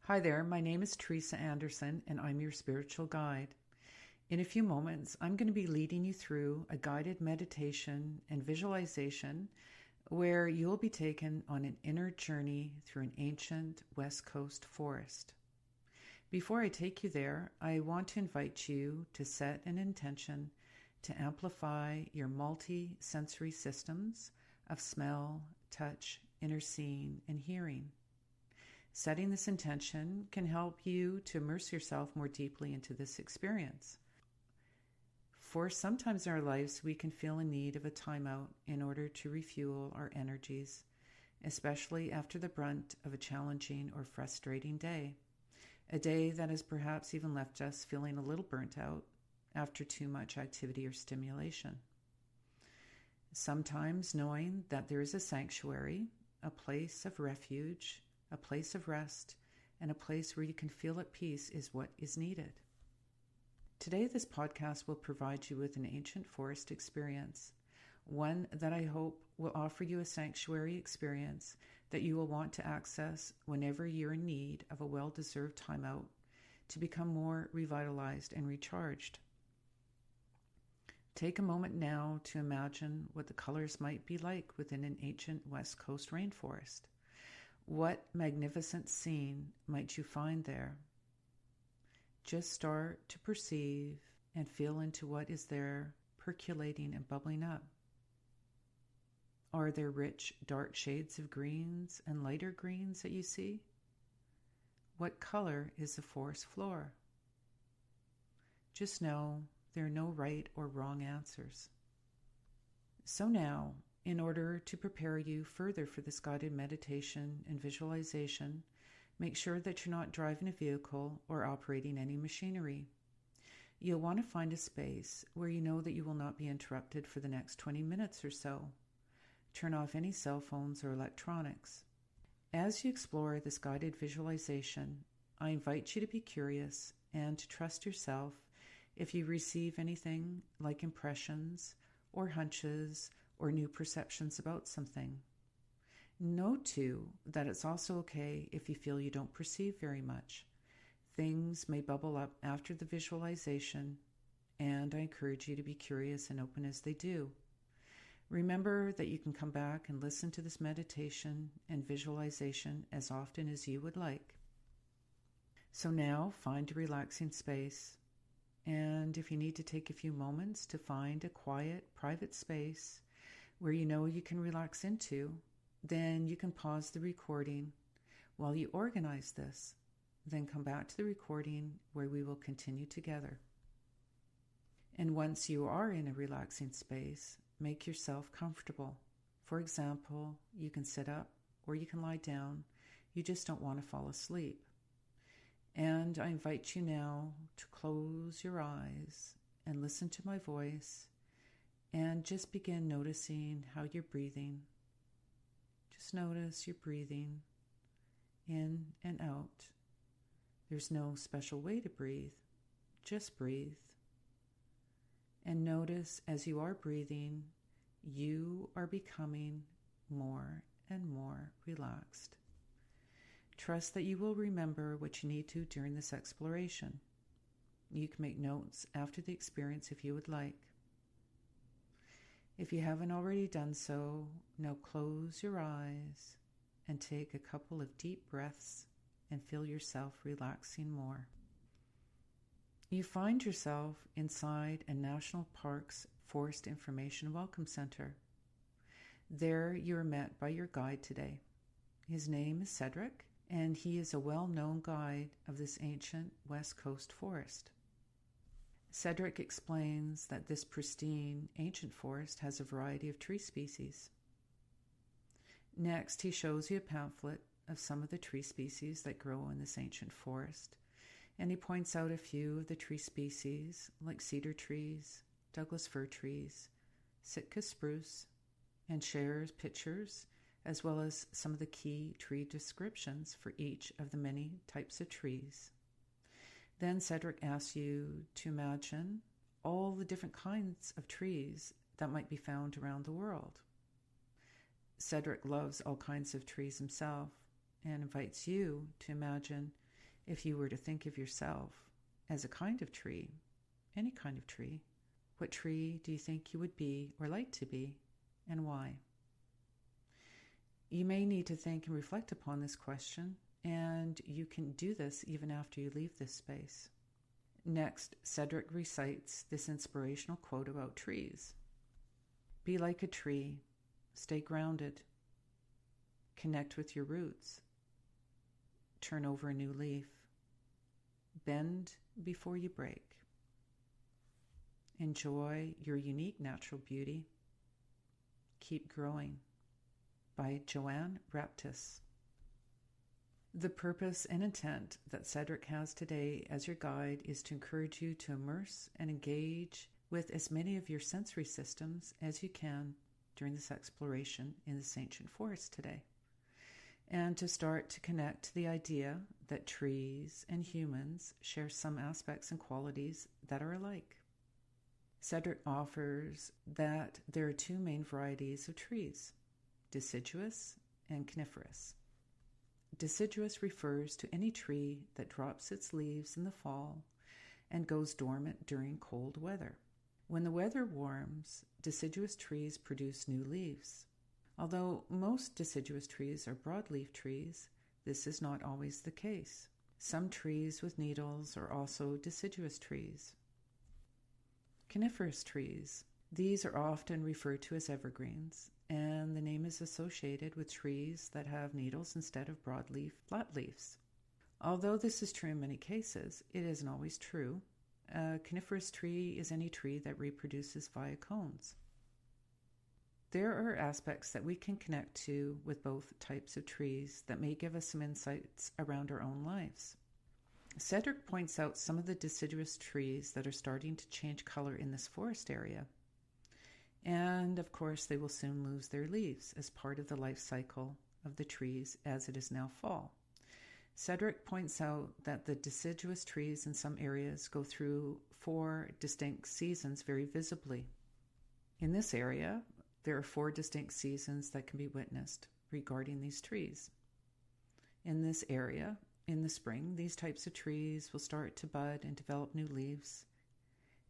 Hi there, my name is Theresa Andersen and I'm your spiritual guide. In a few moments, I'm going to be leading you through a guided meditation and visualization where you'll be taken on an inner journey through an ancient West Coast forest. Before I take you there, I want to invite you to set an intention to amplify your multi-sensory systems of smell, touch, inner seeing, and hearing. Setting this intention can help you to immerse yourself more deeply into this experience. For sometimes in our lives, we can feel in need of a timeout in order to refuel our energies, especially after the brunt of a challenging or frustrating day. A day that has perhaps even left us feeling a little burnt out after too much activity or stimulation. Sometimes knowing that there is a sanctuary, a place of refuge, a place of rest, and a place where you can feel at peace is what is needed. Today, this podcast will provide you with an ancient forest experience, one that I hope will offer you a sanctuary experience that you will want to access whenever you're in need of a well-deserved timeout to become more revitalized and recharged. Take a moment now to imagine what the colors might be like within an ancient West Coast rainforest. What magnificent scene might you find there? Just start to perceive and feel into what is there percolating and bubbling up. Are there rich, dark shades of greens and lighter greens that you see? What color is the forest floor? Just know there are no right or wrong answers. So now, in order to prepare you further for this guided meditation and visualization, make sure that you're not driving a vehicle or operating any machinery. You'll want to find a space where you know that you will not be interrupted for the next 20 minutes or so. Turn off any cell phones or electronics. As you explore this guided visualization, I invite you to be curious and to trust yourself if you receive anything like impressions or hunches or new perceptions about something. Note too that it's also okay if you feel you don't perceive very much. Things may bubble up after the visualization, and I encourage you to be curious and open as they do. Remember that you can come back and listen to this meditation and visualization as often as you would like. So now find a relaxing space, and if you need to take a few moments to find a quiet, private space where you know you can relax into, then you can pause the recording while you organize this. Then come back to the recording where we will continue together. And once you are in a relaxing space, make yourself comfortable. For example, you can sit up or you can lie down. You just don't want to fall asleep. And I invite you now to close your eyes and listen to my voice and just begin noticing how you're breathing. Just notice you're breathing in and out. There's no special way to breathe. Just breathe. And notice as you are breathing, you are becoming more and more relaxed. Trust that you will remember what you need to during this exploration. You can make notes after the experience if you would like. If you haven't already done so, now close your eyes and take a couple of deep breaths and feel yourself relaxing more. You find yourself inside a National Parks Forest Information Welcome Center. There you are met by your guide today. His name is Cedric, and he is a well-known guide of this ancient West Coast forest. Cedric explains that this pristine, ancient forest has a variety of tree species. Next, he shows you a pamphlet of some of the tree species that grow in this ancient forest, and he points out a few of the tree species like cedar trees, Douglas fir trees, Sitka spruce, and shares pictures as well as some of the key tree descriptions for each of the many types of trees. Then Cedric asks you to imagine all the different kinds of trees that might be found around the world. Cedric loves all kinds of trees himself and invites you to imagine If you were to think of yourself as a kind of tree, any kind of tree, what tree do you think you would be or like to be, and why? You may need to think and reflect upon this question, and you can do this even after you leave this space. Next, Cedric recites this inspirational quote about trees. Be like a tree, stay grounded, connect with your roots, turn over a new leaf, bend before you break. Enjoy your unique natural beauty. Keep growing. By Joanne Raptis. The purpose and intent that Cedric has today as your guide is to encourage you to immerse and engage with as many of your sensory systems as you can during this exploration in this ancient forest today, and to start to connect to the idea that trees and humans share some aspects and qualities that are alike. Cedric offers that there are two main varieties of trees, deciduous and coniferous. Deciduous refers to any tree that drops its leaves in the fall and goes dormant during cold weather. When the weather warms, deciduous trees produce new leaves. Although most deciduous trees are broadleaf trees, this is not always the case. Some trees with needles are also deciduous trees. Coniferous trees. These are often referred to as evergreens, and the name is associated with trees that have needles instead of broadleaf flat leaves. Although this is true in many cases, it isn't always true. A coniferous tree is any tree that reproduces via cones. There are aspects that we can connect to with both types of trees that may give us some insights around our own lives. Cedric points out some of the deciduous trees that are starting to change color in this forest area. And of course, they will soon lose their leaves as part of the life cycle of the trees as it is now fall. Cedric points out that the deciduous trees in some areas go through 4 distinct seasons very visibly. In this area, there are 4 distinct seasons that can be witnessed regarding these trees. In this area, in the spring, these types of trees will start to bud and develop new leaves.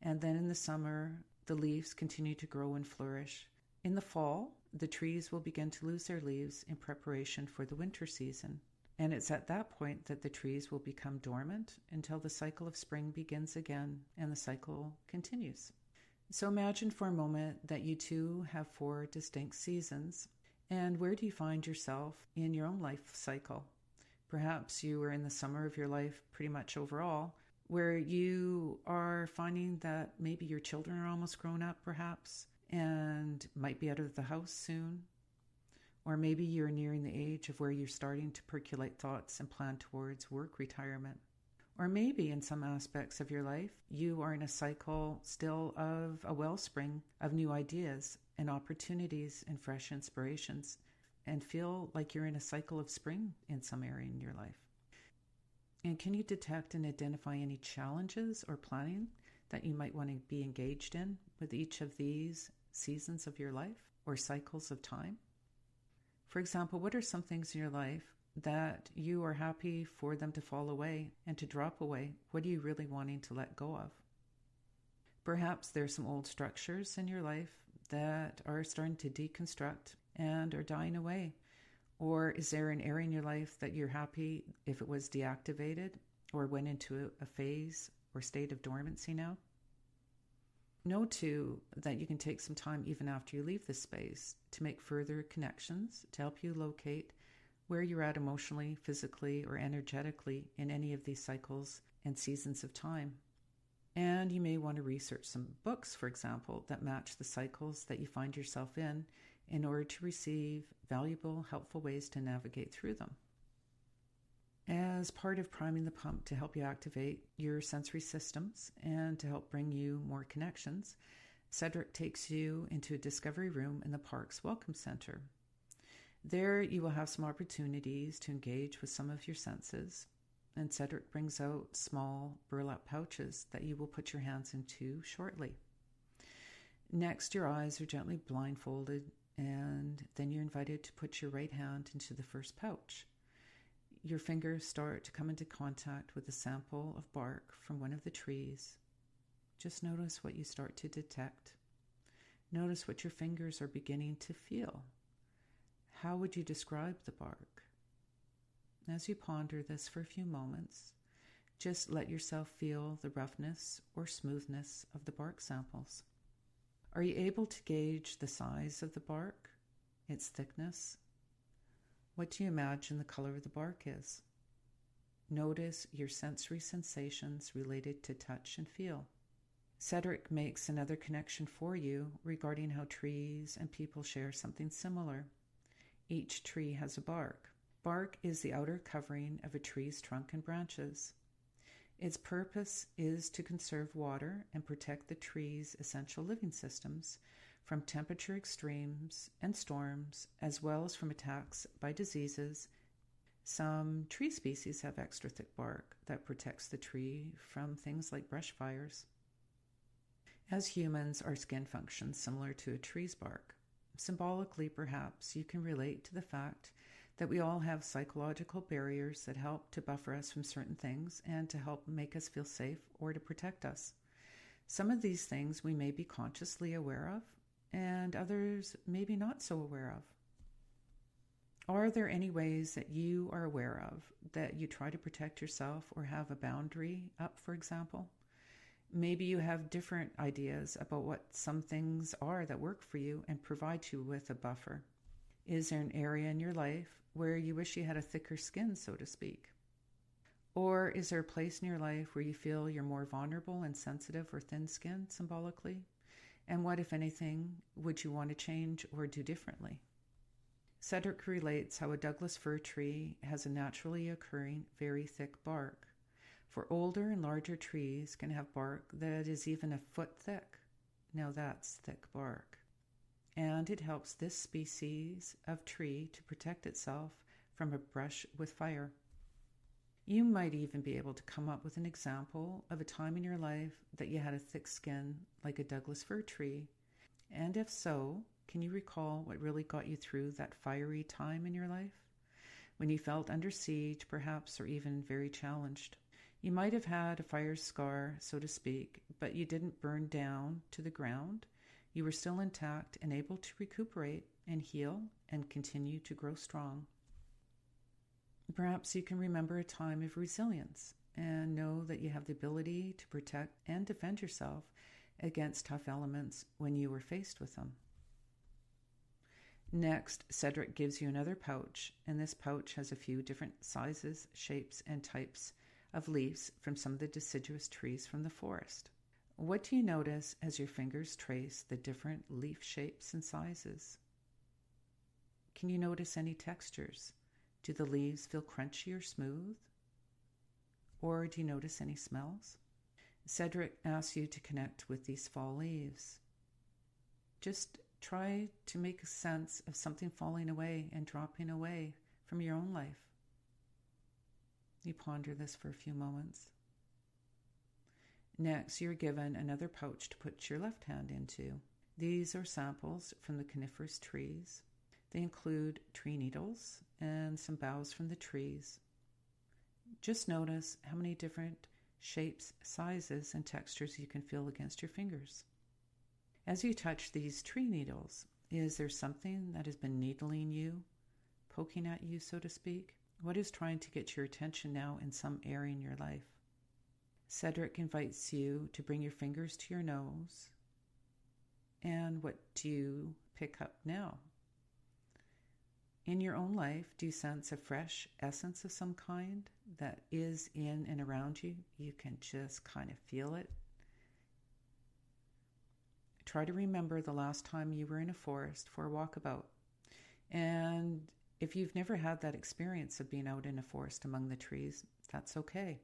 And then in the summer, the leaves continue to grow and flourish. In the fall, the trees will begin to lose their leaves in preparation for the winter season. And it's at that point that the trees will become dormant until the cycle of spring begins again and the cycle continues. So imagine for a moment that you too have 4 distinct seasons. And where do you find yourself in your own life cycle? Perhaps you are in the summer of your life pretty much overall, where you are finding that maybe your children are almost grown up perhaps and might be out of the house soon. Or maybe you're nearing the age of where you're starting to percolate thoughts and plan towards work retirement. Or maybe in some aspects of your life, you are in a cycle still of a wellspring of new ideas and opportunities and fresh inspirations, and feel like you're in a cycle of spring in some area in your life. And can you detect and identify any challenges or planning that you might want to be engaged in with each of these seasons of your life or cycles of time? For example, what are some things in your life that you are happy for them to fall away and to drop away? What are you really wanting to let go of? Perhaps there's some old structures in your life that are starting to deconstruct and are dying away. Or is there an area in your life that you're happy if it was deactivated or went into a phase or state of dormancy now? Know too that you can take some time even after you leave this space to make further connections to help you locate where you're at emotionally, physically, or energetically in any of these cycles and seasons of time. And you may want to research some books, for example, that match the cycles that you find yourself in order to receive valuable, helpful ways to navigate through them. As part of priming the pump to help you activate your sensory systems and to help bring you more connections, Cedric takes you into a discovery room in the park's Welcome Center. There you will have some opportunities to engage with some of your senses, and Cedric brings out small burlap pouches that you will put your hands into shortly. Next, your eyes are gently blindfolded, and then you're invited to put your right hand into the first pouch. your fingers start to come into contact with a sample of bark from one of the trees, just notice what you start to detect. Notice what your fingers are beginning to feel. How would you describe the bark? As you ponder this for a few moments, just let yourself feel the roughness or smoothness of the bark samples. Are you able to gauge the size of the bark, its thickness? What do you imagine the color of the bark is? Notice your sensory sensations related to touch and feel. Cedric makes another connection for you regarding how trees and people share something similar. Each tree has a bark. Bark is the outer covering of a tree's trunk and branches. Its purpose is to conserve water and protect the tree's essential living systems from temperature extremes and storms, as well as from attacks by diseases. Some tree species have extra thick bark that protects the tree from things like brush fires. As humans, our skin functions similar to a tree's bark. Symbolically, perhaps, you can relate to the fact that we all have psychological barriers that help to buffer us from certain things and to help make us feel safe or to protect us. Some of these things we may be consciously aware of, and others maybe not so aware of. Are there any ways that you are aware of that you try to protect yourself or have a boundary up, for example? Maybe you have different ideas about what some things are that work for you and provide you with a buffer. Is there an area in your life where you wish you had a thicker skin, so to speak? Or is there a place in your life where you feel you're more vulnerable and sensitive or thin-skinned symbolically? And what, if anything, would you want to change or do differently? Cedric relates how a Douglas fir tree has a naturally occurring, very thick bark. For older and larger trees can have bark that is even a foot thick. Now that's thick bark. And it helps this species of tree to protect itself from a brush with fire. You might even be able to come up with an example of a time in your life that you had a thick skin like a Douglas fir tree. And if so, can you recall what really got you through that fiery time in your life? When you felt under siege, perhaps, or even very challenged. You might have had a fire scar, so to speak, but you didn't burn down to the ground. You were still intact and able to recuperate and heal and continue to grow strong. Perhaps you can remember a time of resilience and know that you have the ability to protect and defend yourself against tough elements when you were faced with them. Next, Cedric gives you another pouch, and this pouch has a few different sizes, shapes, and types of leaves from some of the deciduous trees from the forest. What do you notice as your fingers trace the different leaf shapes and sizes? Can you notice any textures? Do the leaves feel crunchy or smooth? Or do you notice any smells? Cedric asks you to connect with these fall leaves. Just try to make a sense of something falling away and dropping away from your own life. You ponder this for a few moments. Next, you're given another pouch to put your left hand into. These are samples from the coniferous trees. They include tree needles and some boughs from the trees. Just notice how many different shapes, sizes, and textures you can feel against your fingers. As you touch these tree needles, is there something that has been needling you, poking at you, so to speak? What is trying to get your attention now in some area in your life? Cedric invites you to bring your fingers to your nose. And what do you pick up now? In your own life, do you sense a fresh essence of some kind that is in and around you? You can just kind of feel it. Try to remember the last time you were in a forest for a walkabout. And if you've never had that experience of being out in a forest among the trees, that's okay.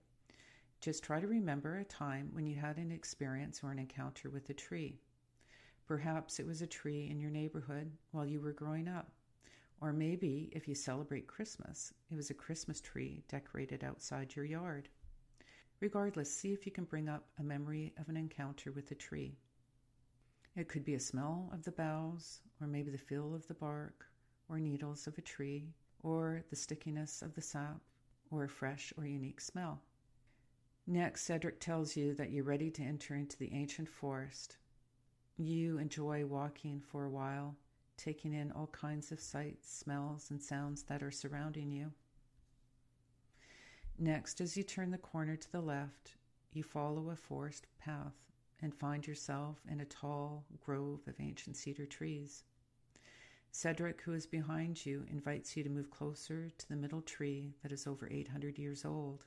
Just try to remember a time when you had an experience or an encounter with a tree. Perhaps it was a tree in your neighborhood while you were growing up. Or maybe, if you celebrate Christmas, it was a Christmas tree decorated outside your yard. Regardless, see if you can bring up a memory of an encounter with a tree. It could be a smell of the boughs, or maybe the feel of the bark, or needles of a tree, or the stickiness of the sap. or a fresh or unique smell. Next, Cedric tells you that you're ready to enter into the ancient forest. You enjoy walking for a while, taking in all kinds of sights, smells, and sounds that are surrounding you. Next, as you turn the corner to the left, you follow a forest path and find yourself in a tall grove of ancient cedar trees. Cedric, who is behind you, invites you to move closer to the middle tree that is over 800 years old.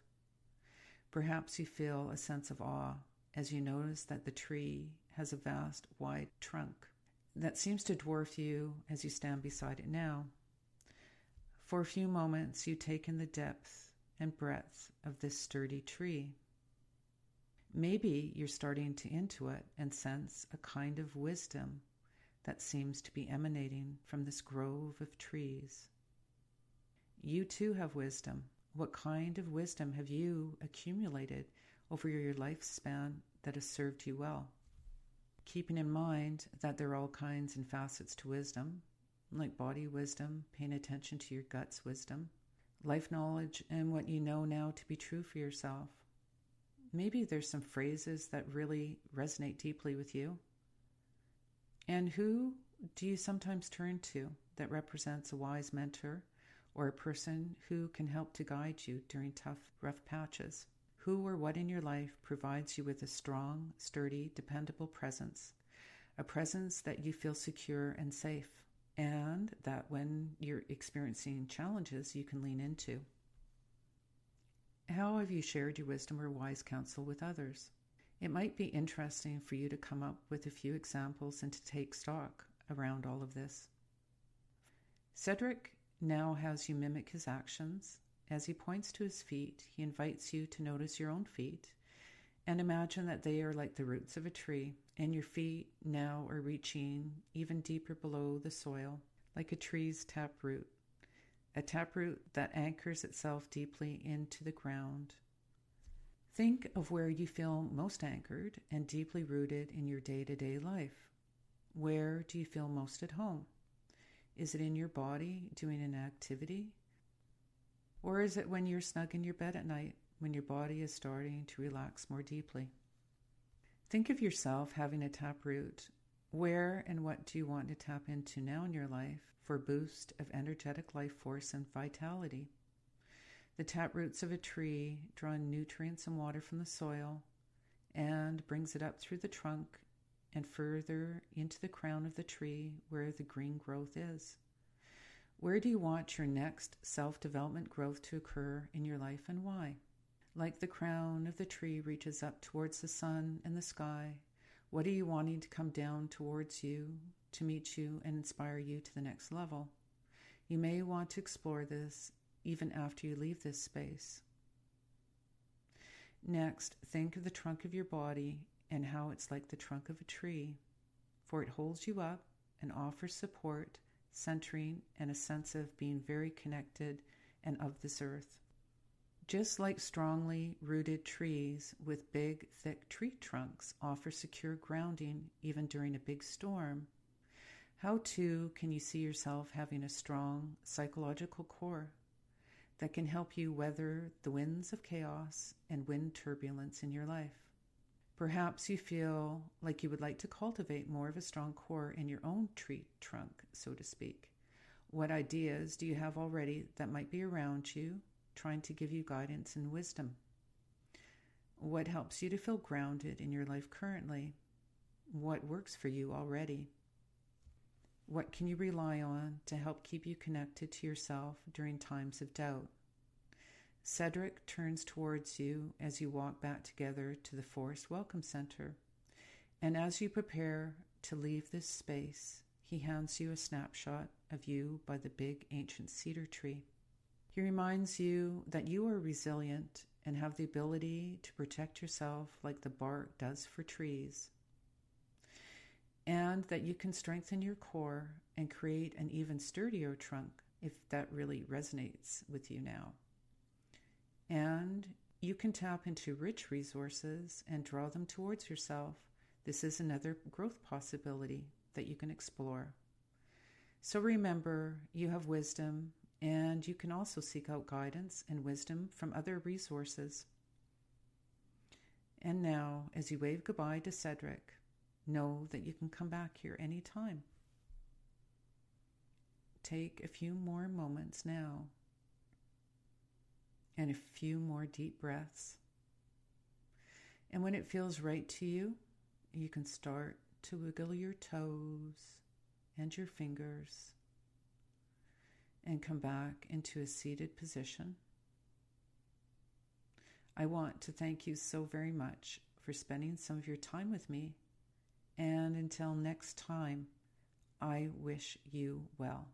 Perhaps you feel a sense of awe as you notice that the tree has a vast, wide trunk that seems to dwarf you as you stand beside it now. For a few moments, you take in the depth and breadth of this sturdy tree. Maybe you're starting to intuit and sense a kind of wisdom that seems to be emanating from this grove of trees. You too have wisdom. What kind of wisdom have you accumulated over your lifespan that has served you well? Keeping in mind that there are all kinds and facets to wisdom, like body wisdom, paying attention to your gut's wisdom, life knowledge, and what you know now to be true for yourself. Maybe there's some phrases that really resonate deeply with you. And who do you sometimes turn to that represents a wise mentor or a person who can help to guide you during tough, rough patches? Who or what in your life provides you with a strong, sturdy, dependable presence, a presence that you feel secure and safe, and that when you're experiencing challenges, you can lean into? How have you shared your wisdom or wise counsel with others? It might be interesting for you to come up with a few examples and to take stock around all of this. Cedric now has you mimic his actions. As he points to his feet, he invites you to notice your own feet and imagine that they are like the roots of a tree, and your feet now are reaching even deeper below the soil, like a tree's taproot, a taproot that anchors itself deeply into the ground. Think of where you feel most anchored and deeply rooted in your day-to-day life. Where do you feel most at home? Is it in your body doing an activity? Or is it when you're snug in your bed at night, when your body is starting to relax more deeply? Think of yourself having a taproot. Where and what do you want to tap into now in your life for a boost of energetic life force and vitality? The taproots of a tree draw nutrients and water from the soil and brings it up through the trunk and further into the crown of the tree where the green growth is. Where do you want your next self-development growth to occur in your life, and why? Like the crown of the tree reaches up towards the sun and the sky, what are you wanting to come down towards you, to meet you and inspire you to the next level? You may want to explore this even after you leave this space. Next, think of the trunk of your body and how it's like the trunk of a tree, for it holds you up and offers support, centering, and a sense of being very connected and of this earth. Just like strongly rooted trees with big, thick tree trunks offer secure grounding even during a big storm, how too can you see yourself having a strong psychological core that can help you weather the winds of chaos and wind turbulence in your life? Perhaps you feel like you would like to cultivate more of a strong core in your own tree trunk, so to speak. What ideas do you have already that might be around you, trying to give you guidance and wisdom? What helps you to feel grounded in your life currently? What works for you already? What can you rely on to help keep you connected to yourself during times of doubt? Cedric turns towards you as you walk back together to the Forest Welcome Center. And as you prepare to leave this space, he hands you a snapshot of you by the big ancient cedar tree. He reminds you that you are resilient and have the ability to protect yourself like the bark does for trees, and that you can strengthen your core and create an even sturdier trunk if that really resonates with you now. And you can tap into rich resources and draw them towards yourself. This is another growth possibility that you can explore. So remember, you have wisdom And you can also seek out guidance and wisdom from other resources. And now, as you wave goodbye to Cedric, know that you can come back here anytime. Take a few more moments now and a few more deep breaths. And when it feels right to you, you can start to wiggle your toes and your fingers and come back into a seated position. I want to thank you so very much for spending some of your time with me. And until next time, I wish you well.